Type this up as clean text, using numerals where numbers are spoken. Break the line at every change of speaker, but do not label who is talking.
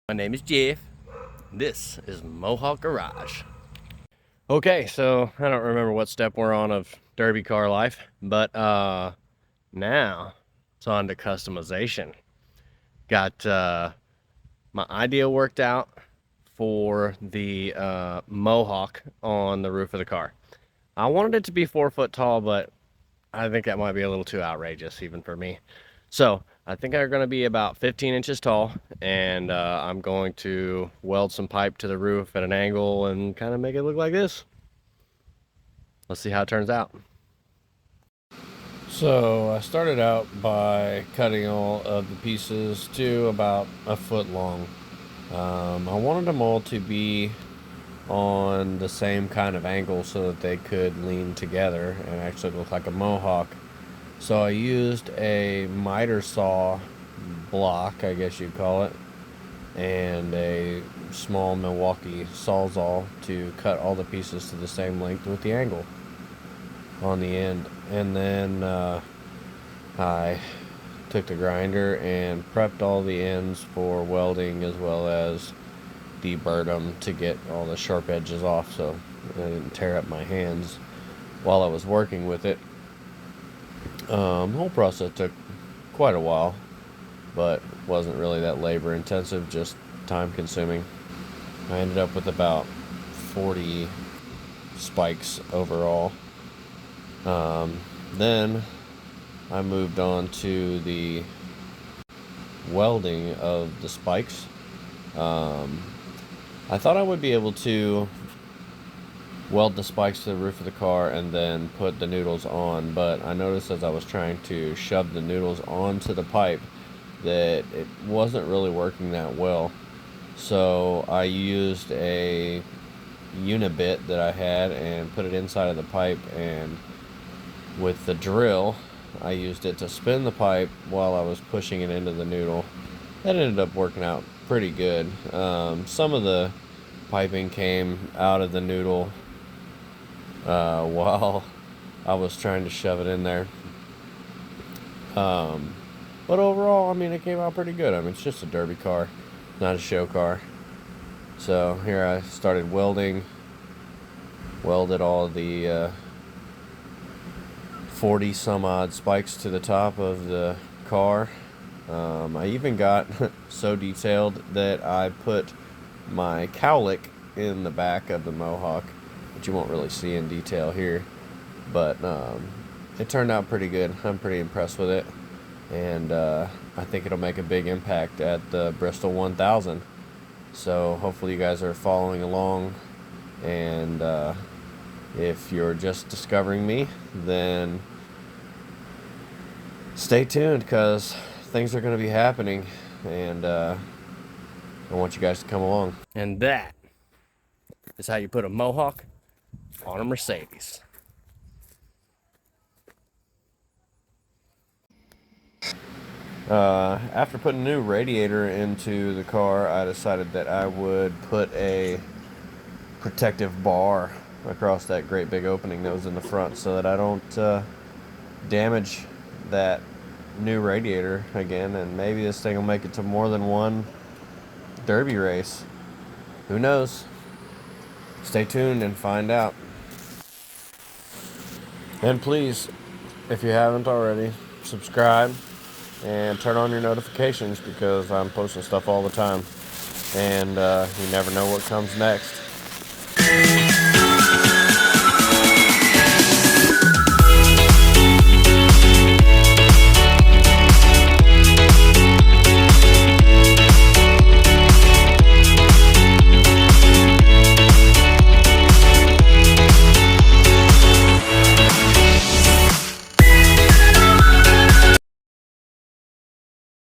My name is Jeff. This is Mohawk-Garage. Okay, so I don't remember what step we're on of derby car life, but now it's on to customization. Got my idea worked out for the Mohawk on the roof of the car. I wanted it to be 4 foot tall, but I think that might be a little too outrageous even for me. So I think they're going to be about 15 inches tall, and I'm going to weld some pipe to the roof at an angle and kind of make it look like this. Let's see how it turns out. So I started out by cutting all of the pieces to about a foot long. I wanted them all to be on the same kind of angle so that they could lean together and actually look like a mohawk. So I used a miter saw block, I guess you'd call it, and a small Milwaukee sawzall to cut all the pieces to the same length with the angle on the end. And then I took the grinder and prepped all the ends for welding, as well as deburred them to get all the sharp edges off so I didn't tear up my hands while I was working with it. The whole process took quite a while, but wasn't really that labor intensive, just time consuming. I ended up with about 40 spikes overall. Then I moved on to the welding of the spikes. I thought I would be able to weld the spikes to the roof of the car and then put the noodles on, but I noticed as I was trying to shove the noodles onto the pipe that it wasn't really working that well. So I used a unibit that I had and put it inside of the pipe, and with the drill I used it to spin the pipe while I was pushing it into the noodle. That ended up working out pretty good. Some of the piping came out of the noodle while I was trying to shove it in there. But overall, I mean, it came out pretty good. I mean, it's just a derby car, not a show car. So here I started welded all the 40 some odd spikes to the top of the car. I even got so detailed that I put my cowlick in the back of the Mohawk, which you won't really see in detail here, but it turned out pretty good. I'm pretty impressed with it, and I think it'll make a big impact at the Bristol 1000. So hopefully you guys are following along, and if you're just discovering me, then stay tuned, because things are going to be happening, and I want you guys to come along. And that is how you put a Mohawk on a Mercedes. After putting a new radiator into the car, I decided that I would put a protective bar across that great big opening that was in the front so that I don't damage that new radiator again, and maybe this thing will make it to more than one derby race. Who knows? Stay tuned and find out. And please, if you haven't already, subscribe and turn on your notifications, because I'm posting stuff all the time, and you never know what comes next.